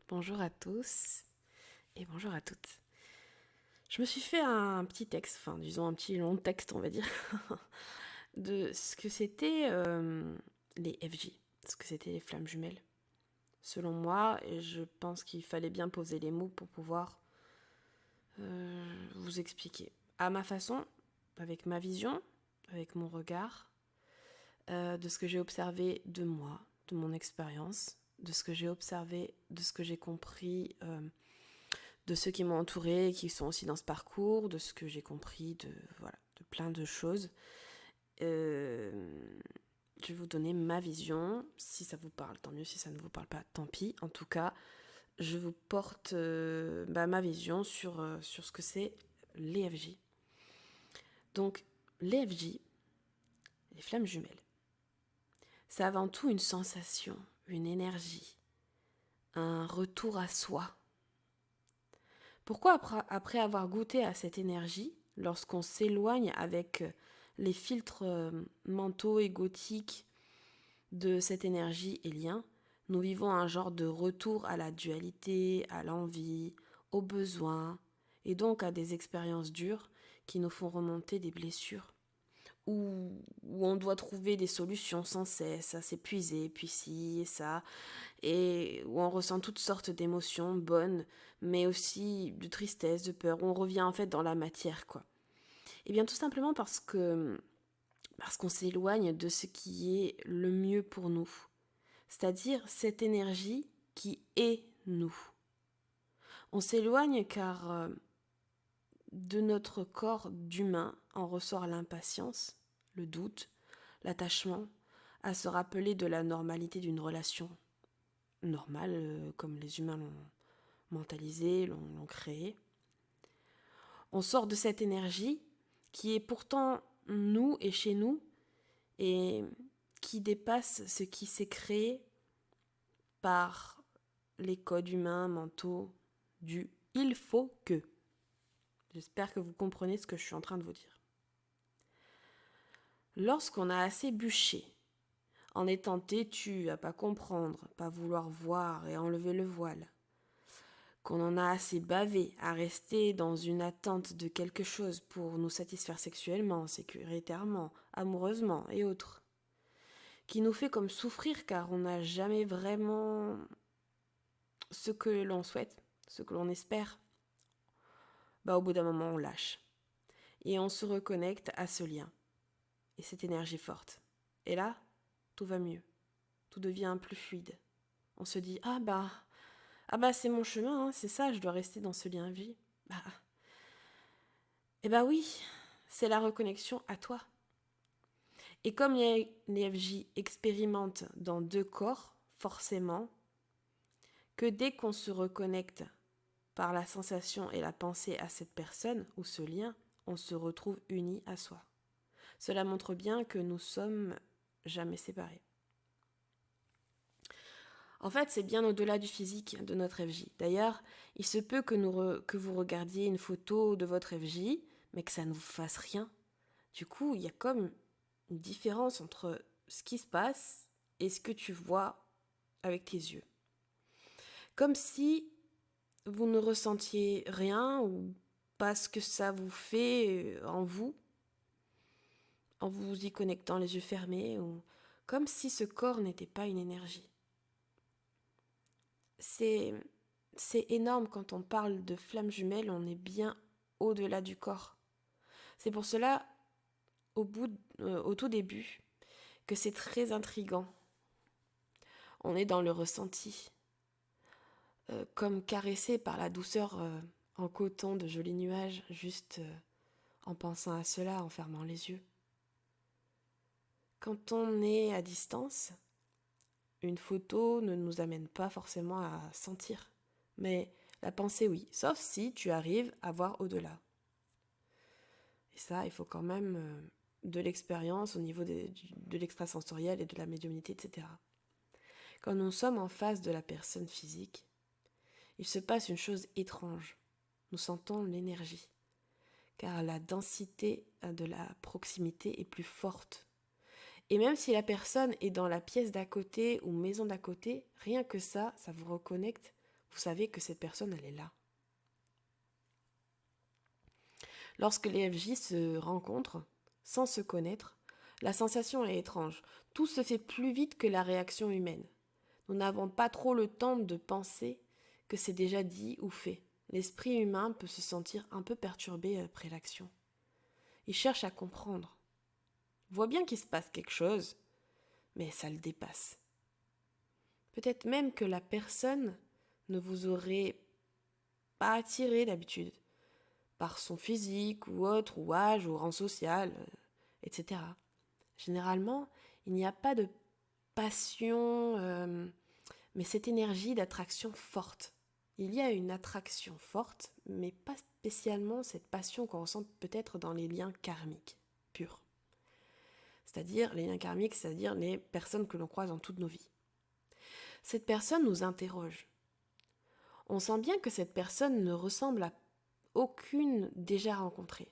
Bonjour à tous et bonjour à toutes. Je me suis fait un petit texte, enfin disons un petit long texte on va dire, de ce que c'était les FJ, ce que c'était les flammes jumelles. Selon moi, et je pense qu'il fallait bien poser les mots pour pouvoir vous expliquer. À ma façon, avec ma vision, avec mon regard, de ce que j'ai observé de moi, de mon expérience, de ce que j'ai observé, de ce que j'ai compris de ceux qui m'ont entouré, qui sont aussi dans ce parcours, de ce que j'ai compris, de plein de choses. Je vais vous donner ma vision. Si ça vous parle, tant mieux. Si ça ne vous parle pas, tant pis. En tout cas, je vous porte ma vision sur ce que c'est les FJ. Donc, les FJ, les flammes jumelles, c'est avant tout une sensation, une énergie, un retour à soi. Pourquoi après avoir goûté à cette énergie, lorsqu'on s'éloigne avec les filtres mentaux égotiques de cette énergie et lien, nous vivons un genre de retour à la dualité, à l'envie, aux besoins, et donc à des expériences dures qui nous font remonter des blessures, où on doit trouver des solutions sans cesse, à s'épuiser, puis ci et ça, et où on ressent toutes sortes d'émotions bonnes, mais aussi de tristesse, de peur, où on revient en fait dans la matière, quoi. Et bien tout simplement parce qu'on s'éloigne de ce qui est le mieux pour nous, c'est-à-dire cette énergie qui est nous. On s'éloigne car de notre corps d'humain en ressort l'impatience, le doute, l'attachement à se rappeler de la normalité d'une relation normale, comme les humains l'ont mentalisé, l'ont créé. On sort de cette énergie qui est pourtant nous et chez nous et qui dépasse ce qui s'est créé par les codes humains, mentaux, du il faut que. J'espère que vous comprenez ce que je suis en train de vous dire. Lorsqu'on a assez bûché, en étant têtu à pas comprendre, pas vouloir voir et enlever le voile, qu'on en a assez bavé à rester dans une attente de quelque chose pour nous satisfaire sexuellement, sécuritairement, amoureusement et autres, qui nous fait comme souffrir car on n'a jamais vraiment ce que l'on souhaite, ce que l'on espère, au bout d'un moment on lâche. Et on se reconnecte à ce lien, et cette énergie forte. Et là, tout va mieux, tout devient plus fluide. On se dit, c'est mon chemin, hein, c'est ça, je dois rester dans ce lien vie. Oui, c'est la reconnexion à toi. Et comme les FJ expérimentent dans deux corps, forcément, que dès qu'on se reconnecte par la sensation et la pensée à cette personne ou ce lien, on se retrouve unis à soi. Cela montre bien que nous sommes jamais séparés. En fait, c'est bien au-delà du physique de notre FJ. D'ailleurs, il se peut que vous regardiez une photo de votre FJ, mais que ça ne vous fasse rien. Du coup, il y a comme une différence entre ce qui se passe et ce que tu vois avec tes yeux. Comme si vous ne ressentiez rien ou pas ce que ça vous fait en vous y connectant les yeux fermés, ou comme si ce corps n'était pas une énergie. C'est énorme quand on parle de flammes jumelles, on est bien au-delà du corps. C'est pour cela, au tout début, que c'est très intriguant. On est dans le ressenti, comme caressé par la douceur en coton de jolis nuages, juste en pensant à cela, en fermant les yeux. Quand on est à distance, une photo ne nous amène pas forcément à sentir. Mais la pensée, oui, sauf si tu arrives à voir au-delà. Et ça, il faut quand même de l'expérience au niveau de l'extrasensoriel et de la médiumnité, etc. Quand nous sommes en face de la personne physique, il se passe une chose étrange. Nous sentons l'énergie, car la densité de la proximité est plus forte. Et même si la personne est dans la pièce d'à côté ou maison d'à côté, rien que ça vous reconnecte vous savez que cette personne, elle est là. Lorsque les FJ se rencontrent, sans se connaître, la sensation est étrange. Tout se fait plus vite que la réaction humaine. Nous n'avons pas trop le temps de penser que c'est déjà dit ou fait. L'esprit humain peut se sentir un peu perturbé après l'action. Il cherche à comprendre. Il voit bien qu'il se passe quelque chose, mais ça le dépasse. Peut-être même que la personne ne vous aurait pas attiré d'habitude, par son physique ou autre, ou âge, ou rang social, etc. Généralement, il n'y a pas de passion, mais cette énergie d'attraction forte. Il y a une attraction forte, mais pas spécialement cette passion qu'on ressent peut-être dans les liens karmiques purs. C'est-à-dire les liens karmiques, c'est-à-dire les personnes que l'on croise dans toutes nos vies. Cette personne nous interroge. On sent bien que cette personne ne ressemble à aucune déjà rencontrée.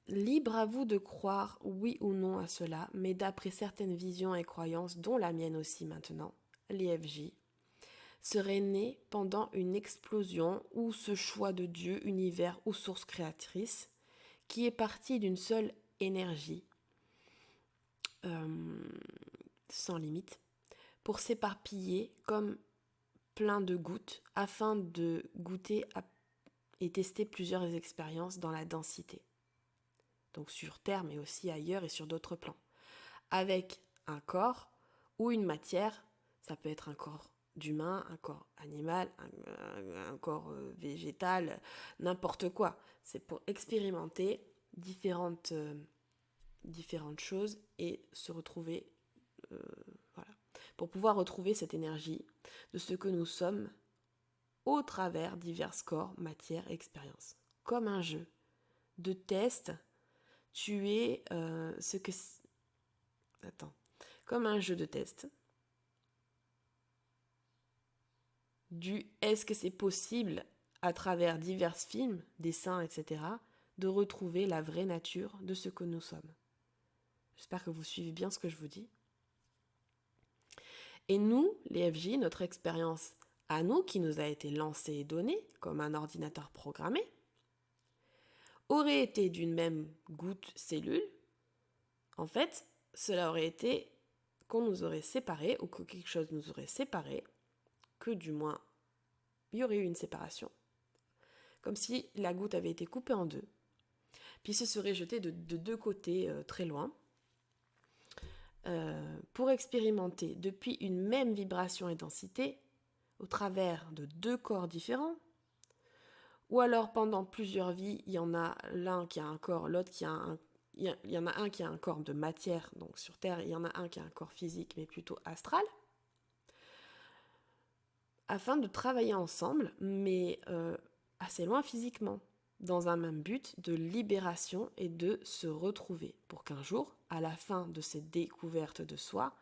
Libre à vous de croire oui ou non à cela, mais d'après certaines visions et croyances, dont la mienne aussi maintenant, les FJ, serait né pendant une explosion ou ce choix de Dieu, univers ou source créatrice, qui est parti d'une seule énergie, sans limite, pour s'éparpiller comme plein de gouttes afin de goûter et tester plusieurs expériences dans la densité. Donc sur Terre, mais aussi ailleurs et sur d'autres plans. Avec un corps ou une matière, ça peut être un corps d'humain, un corps animal, un corps végétal, n'importe quoi. C'est pour expérimenter différentes choses et se retrouver, voilà, pour pouvoir retrouver cette énergie de ce que nous sommes au travers divers corps, matières, expériences. Comme un jeu de test, tu es ce que... Attends. Comme un jeu de test, du est-ce que c'est possible, à travers divers films, dessins, etc., de retrouver la vraie nature de ce que nous sommes. J'espère que vous suivez bien ce que je vous dis. Et nous, les FJ, notre expérience à nous, qui nous a été lancée et donnée, comme un ordinateur programmé, aurait été d'une même goutte cellule. En fait, cela aurait été qu'on nous aurait séparés, ou que quelque chose nous aurait séparés, que du moins il y aurait eu une séparation, comme si la goutte avait été coupée en deux, puis se serait jetée de deux côtés très loin, pour expérimenter depuis une même vibration et densité au travers de deux corps différents, ou alors pendant plusieurs vies, il y en a l'un qui a un corps, l'autre qui a un... Il y en a un qui a un corps de matière, donc sur Terre, il y en a un qui a un corps physique, mais plutôt astral, afin de travailler ensemble, mais assez loin physiquement, dans un même but de libération et de se retrouver, pour qu'un jour, à la fin de ces découvertes de soi,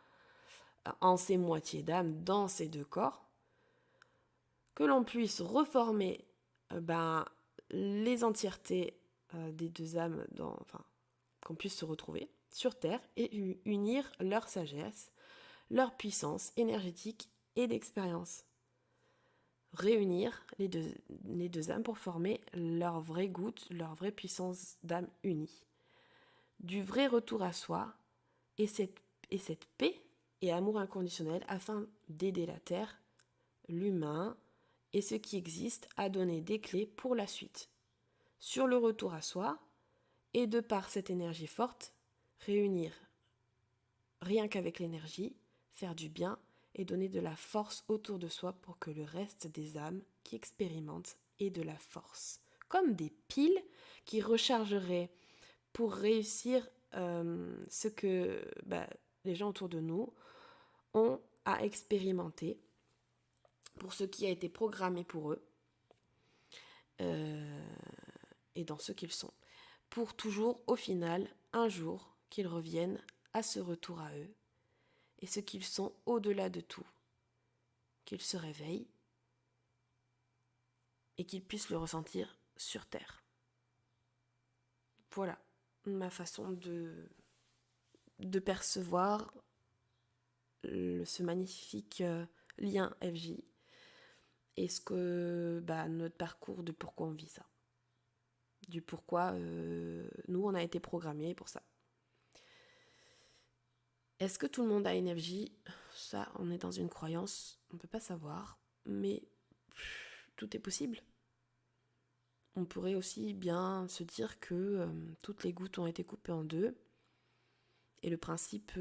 en ces moitiés d'âme, dans ces deux corps, que l'on puisse reformer les entièretés des deux âmes, qu'on puisse se retrouver sur Terre et unir leur sagesse, leur puissance énergétique et d'expérience. Réunir les deux âmes pour former leur vraie goutte, leur vraie puissance d'âme unie. Du vrai retour à soi et cette paix et amour inconditionnel afin d'aider la Terre, l'humain et ce qui existe à donner des clés pour la suite. Sur le retour à soi et de par cette énergie forte, réunir rien qu'avec l'énergie, faire du bien et donner de la force autour de soi pour que le reste des âmes qui expérimentent aient de la force. Comme des piles qui rechargeraient pour réussir ce que les gens autour de nous ont à expérimenter, pour ce qui a été programmé pour eux et dans ce qu'ils sont. Pour toujours, au final, un jour, qu'ils reviennent à ce retour à eux et ce qu'ils sont au-delà de tout, qu'ils se réveillent et qu'ils puissent le ressentir sur Terre. Voilà ma façon de percevoir ce magnifique lien FJ et ce que notre parcours de pourquoi on vit ça. Du pourquoi nous on a été programmés pour ça. Est-ce que tout le monde a une FJ ? Ça, on est dans une croyance, on ne peut pas savoir, mais tout est possible. On pourrait aussi bien se dire que toutes les gouttes ont été coupées en deux et le principe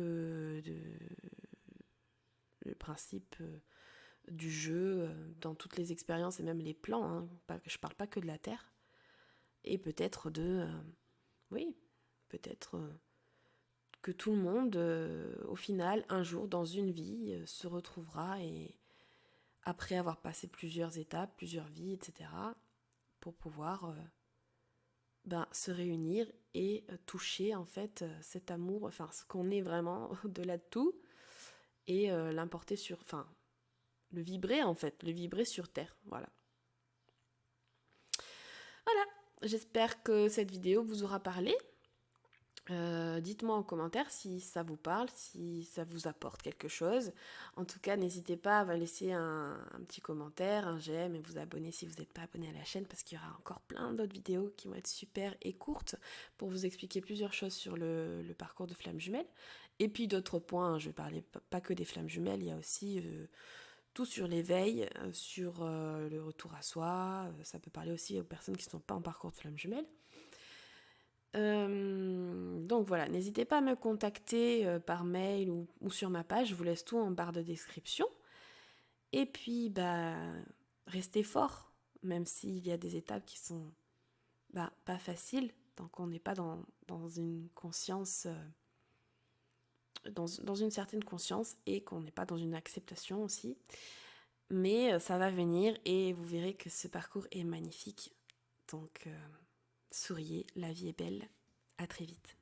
du jeu dans toutes les expériences et même les plans, je parle pas que de la Terre, et peut-être que tout le monde, au final, un jour, dans une vie, se retrouvera et après avoir passé plusieurs étapes, plusieurs vies, etc., pour pouvoir se réunir et toucher en fait cet amour, enfin ce qu'on est vraiment au-delà de tout, et l'importer le vibrer sur Terre, voilà. Voilà, j'espère que cette vidéo vous aura parlé. Dites-moi en commentaire si ça vous parle, si ça vous apporte quelque chose. En tout cas, n'hésitez pas à laisser un petit commentaire, un j'aime et vous abonner si vous n'êtes pas abonné à la chaîne parce qu'il y aura encore plein d'autres vidéos qui vont être super et courtes pour vous expliquer plusieurs choses sur le parcours de flammes jumelles. Et puis d'autres points, je vais parler pas que des flammes jumelles, il y a aussi tout sur l'éveil, sur le retour à soi. Ça peut parler aussi aux personnes qui ne sont pas en parcours de flammes jumelles. Donc voilà, n'hésitez pas à me contacter par mail ou sur ma page, je vous laisse tout en barre de description. Et puis, restez fort, même s'il y a des étapes qui sont pas faciles, tant qu'on n'est pas dans une conscience, dans une certaine conscience et qu'on n'est pas dans une acceptation aussi. Mais ça va venir et vous verrez que ce parcours est magnifique. Donc, souriez, la vie est belle. À très vite.